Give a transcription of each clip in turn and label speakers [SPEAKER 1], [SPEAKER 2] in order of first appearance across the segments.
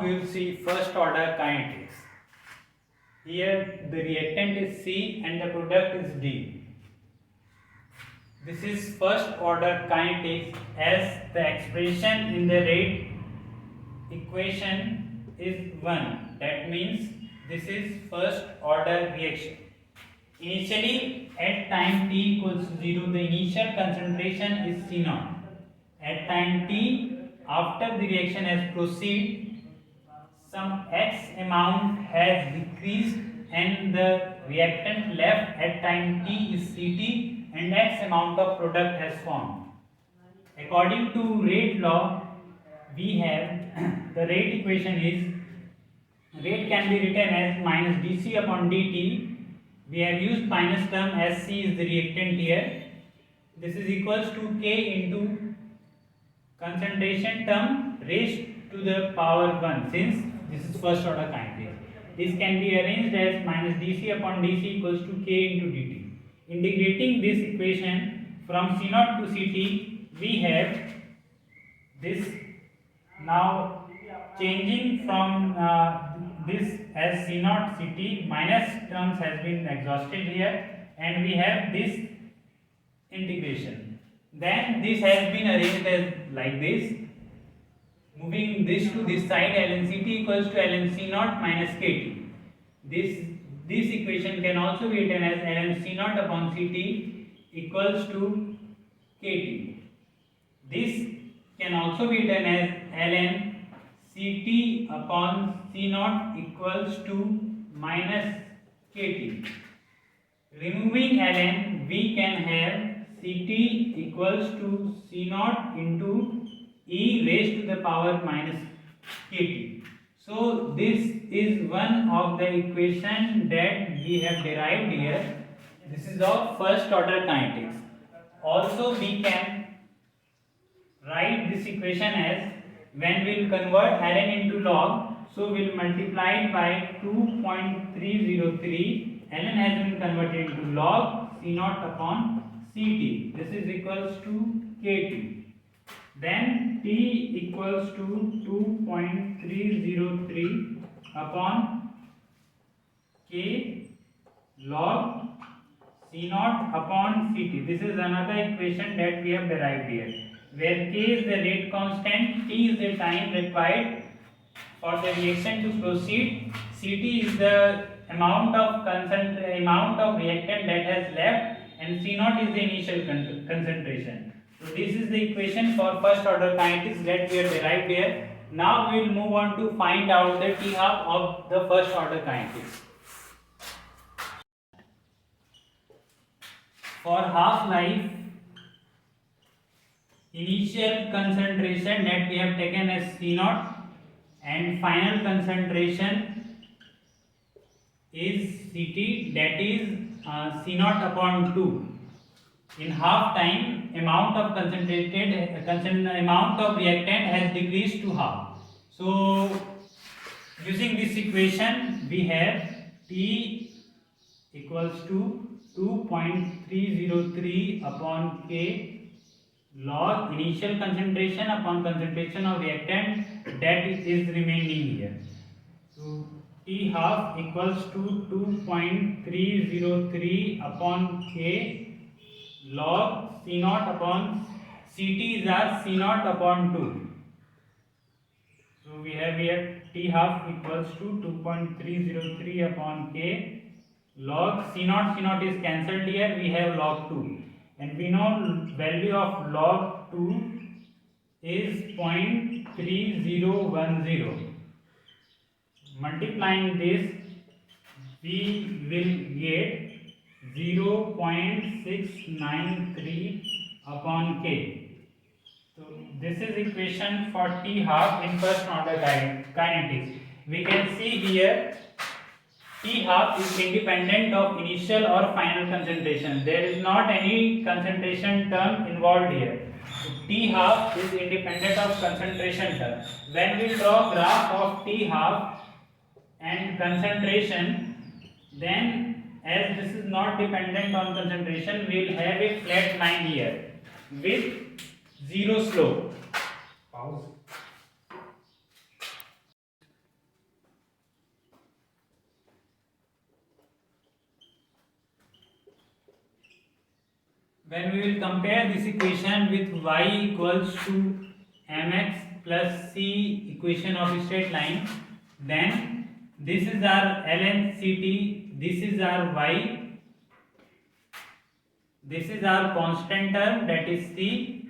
[SPEAKER 1] we will see first order kinetics. Here the reactant is C and the product is D. This is first order kinetics, as the expression in the rate equation is 1. That means this is first order reaction. Initially at time t equals to 0, the initial concentration is C0. At time t, after the reaction has proceeded, some x amount has decreased and the reactant left at time t is Ct and x amount of product has formed. According to rate law, we have the rate equation is, rate can be written as minus dC upon dt. We have used minus term as C is the reactant here. This is equals to K into concentration term raised to the power 1, since this is first order kinetics. This can be arranged as minus dC upon dC equals to K into dt. Integrating this equation from C0 to Ct, we have this. Now changing from this as C0 Ct, minus terms has been exhausted here and we have this integration. Then this has been arranged as like this. Moving this to this side, ln Ct equals to ln C0 minus Kt. This equation can also be written as ln C0 upon Ct equals to Kt. This can also be written as ln Ct upon C0 equals to minus Kt. Removing ln, we can have Ct equals to C0 into e raised to the power minus Kt. So this is one of the equation that we have derived here. This is of first order kinetics. Also we can write this equation as, when we will convert ln into log, so we will multiply it by 2.303. ln has been converted into log C0 upon Ct. This is equals to Kt. Then t equals to 2.303 upon K log C0 upon Ct. This is another equation that we have derived here, where K is the rate constant, T is the time required for the reaction to proceed, Ct is the amount of reactant that has left, and C0 is the initial concentration. So this is the equation for first order kinetics that we have derived here. Now we will move on to find out the T half of the first order kinetics. For half life, initial concentration that we have taken as C0 and final concentration is Ct, that is C0 upon 2. In half time, amount of reactant has decreased to half. So using this equation, we have T equals to 2.303 upon K log initial concentration upon concentration of reactant that is remaining here. So T half equals to 2.303 upon K log C0 upon Ct is our C0 upon 2. So we have here T half equals to 2.303 upon K log C0 is cancelled here, we have log 2, and we know value of log 2 is 0.3010. Multiplying this, we will get 0.693 upon K. So this is equation for T half in first order kinetics. We can see here T half is independent of initial or final concentration. There is not any concentration term involved here. So T half is independent of concentration term. When we draw graph of T half and concentration, then as this is not dependent on concentration, we will have a flat line here with zero slope. Pause. when we will compare this equation with y equals to mx plus c equation of a straight line, then this is our ln ct, this is our y, this is our constant term, that is c,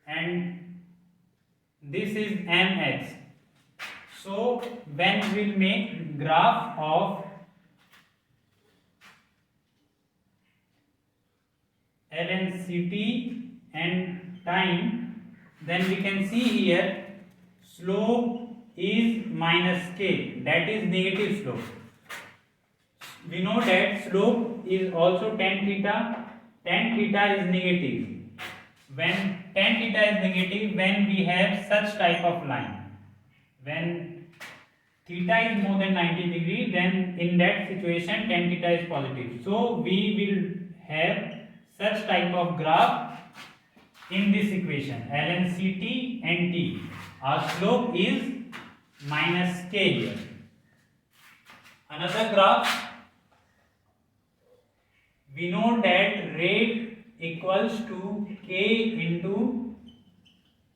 [SPEAKER 1] and this is mx. So when we will make graph of ln ct and time, then we can see here slope is minus k, that is negative slope. We know that slope is also tan theta. Tan theta is negative. When tan theta is negative, when we have such type of line, when theta is more than 90 degree, then in that situation tan theta is positive. So we will have such type of graph in this equation ln ct and t. Our slope is minus k here. Another graph, we know that rate equals to k into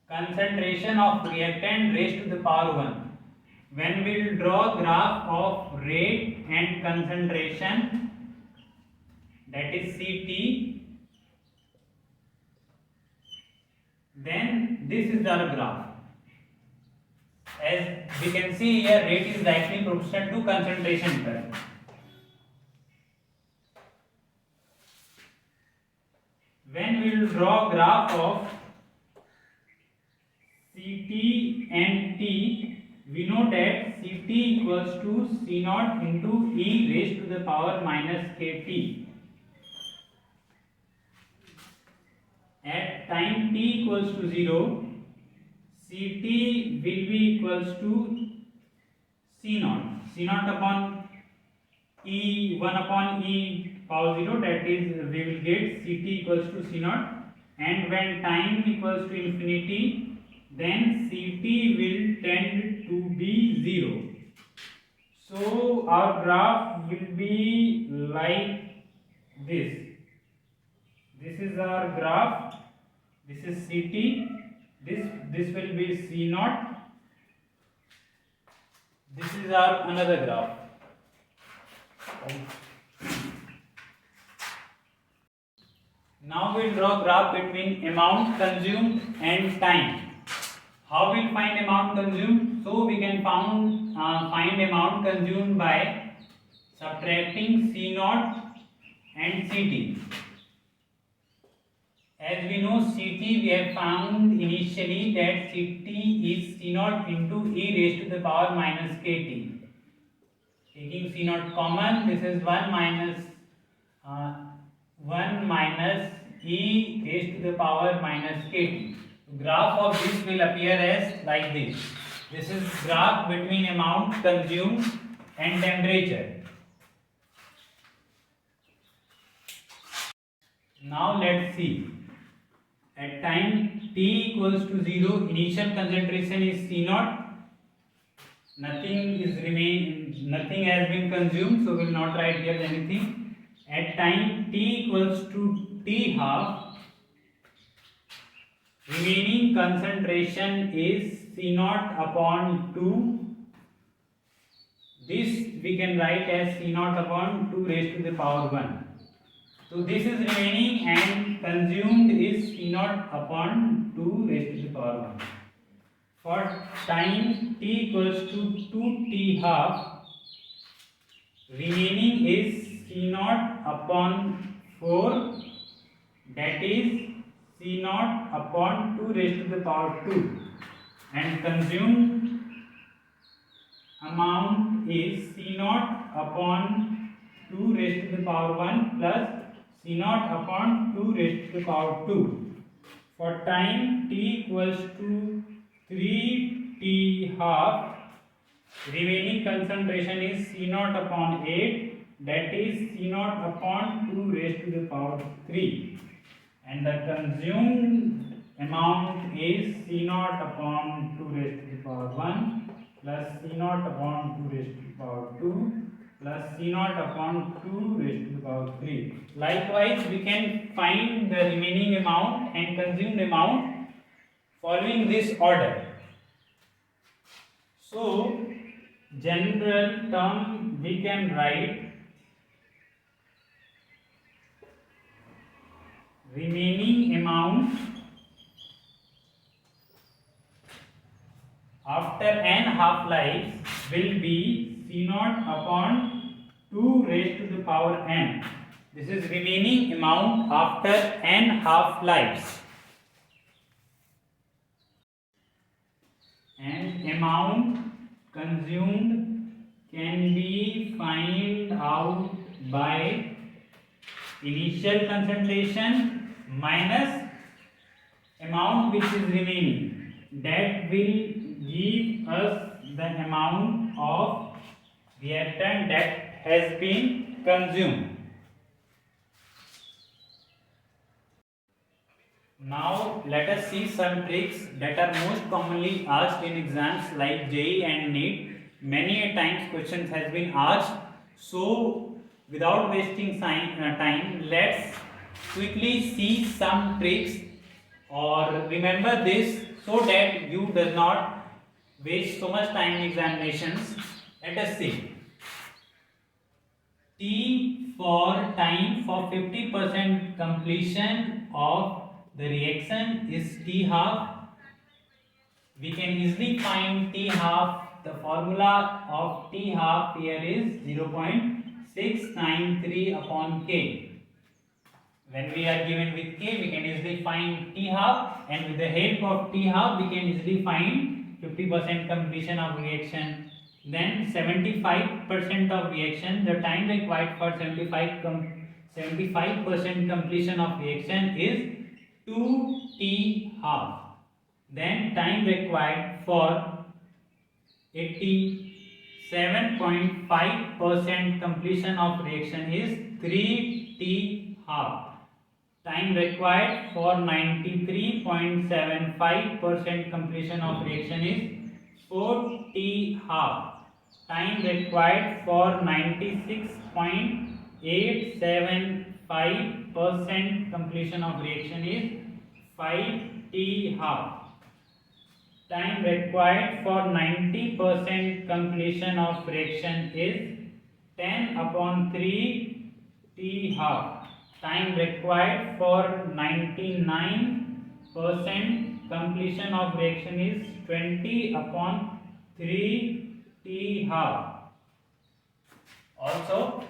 [SPEAKER 1] concentration of reactant raised to the power 1. When we will draw graph of rate and concentration, that is Ct, then this is our graph. As we can see here, rate is directly proportional to concentration term. When we will draw graph of Ct and T, we know that Ct equals to C naught into e raised to the power minus kt. At time t equals to 0, Ct will be equals to C naught. C naught upon e 1 upon e power 0, that is we will get Ct equals to C naught, and when time equals to infinity, then Ct will tend to be 0. So our graph will be like this. This is our graph. This is Ct. This will be C naught. This is our another graph. Now we will draw graph between amount consumed and time. How we will find amount consumed? So we can find amount consumed by subtracting C naught and Ct. As we know Ct, we have found initially that Ct is C naught into e raised to the power minus kt. Taking C naught common, this is 1 minus e raised to the power minus kt. Graph of this will appear as like this. This is graph between amount consumed and temperature. Now let's see. At time t equals to 0, initial concentration is C naught. Nothing has been consumed, so we will not write here anything. At time t equals to t half, remaining concentration is C naught upon 2. This we can write as C naught upon 2 raised to the power 1. So this is remaining and consumed is C naught upon 2 raised to the power 1. For time t equals to 2t half, remaining is C naught upon 4, that is C naught upon 2 raised to the power 2, and consumed amount is C naught upon 2 raised to the power 1 plus C naught upon 2 raised to the power 2. For time t equals to 3t half, remaining concentration is C naught upon 8, that is C naught upon 2 raised to the power 3, and the consumed amount is C naught upon 2 raised to the power 1 plus C naught upon 2 raised to the power 2 plus C naught upon 2 raised to the power 3. Likewise, we can find the remaining amount and consumed amount following this order. So, general term we can write remaining amount after n half-lives will be C naught upon 2 raised to the power n. This is remaining amount after n half-lives. And amount consumed can be found out by initial concentration minus amount which is remaining. That will give us the amount of reactant that has been consumed. Now let us see some tricks that are most commonly asked in exams like JEE and NEET. Many a times questions has been asked. So without wasting time, let's quickly see some tricks or remember this so that you does not waste so much time in examinations. Let us see. T for time for 50% completion of the reaction is T half. We can easily find T half. The formula of T half here is 0.693 upon K. When we are given with K, we can easily find T half, and with the help of T half, we can easily find 50% completion of reaction. Then 75% of reaction, the time required for 75% completion of reaction is 2T half. Then time required for 87.5% completion of reaction is 3T half. Time required for 93.75% completion of reaction is 4T half. Time required for 96.875% completion of reaction is 5T half. Time required for 90% completion of reaction is 10 upon 3T half. Time required for 99% completion of reaction is 20 upon 3T half. Also,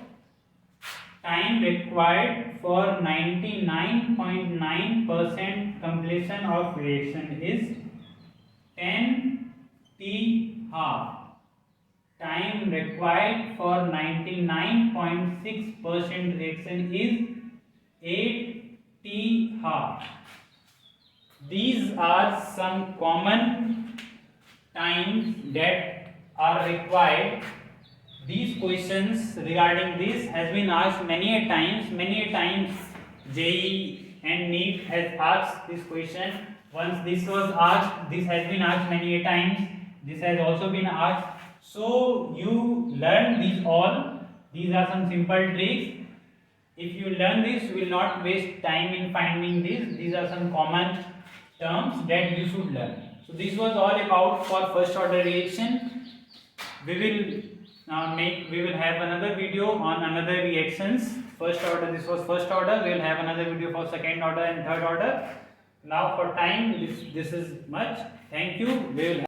[SPEAKER 1] time required for 99.9% completion of reaction is 10T half. Time required for 99.6% reaction is 8T half. These are some common times that are required. These questions regarding this has been asked many a times. Many a times JEE and NEET has asked this question. Once this was asked, this has been asked many a times. This has also been asked. So you learn these all. These are some simple tricks. If you learn this, you will not waste time in finding this. These are some common terms that you should learn. So this was all about for first order reaction. We will have another video on another reactions. First order, this was first order. We will have another video for second order and third order. Now for time, this is much. Thank you. We will have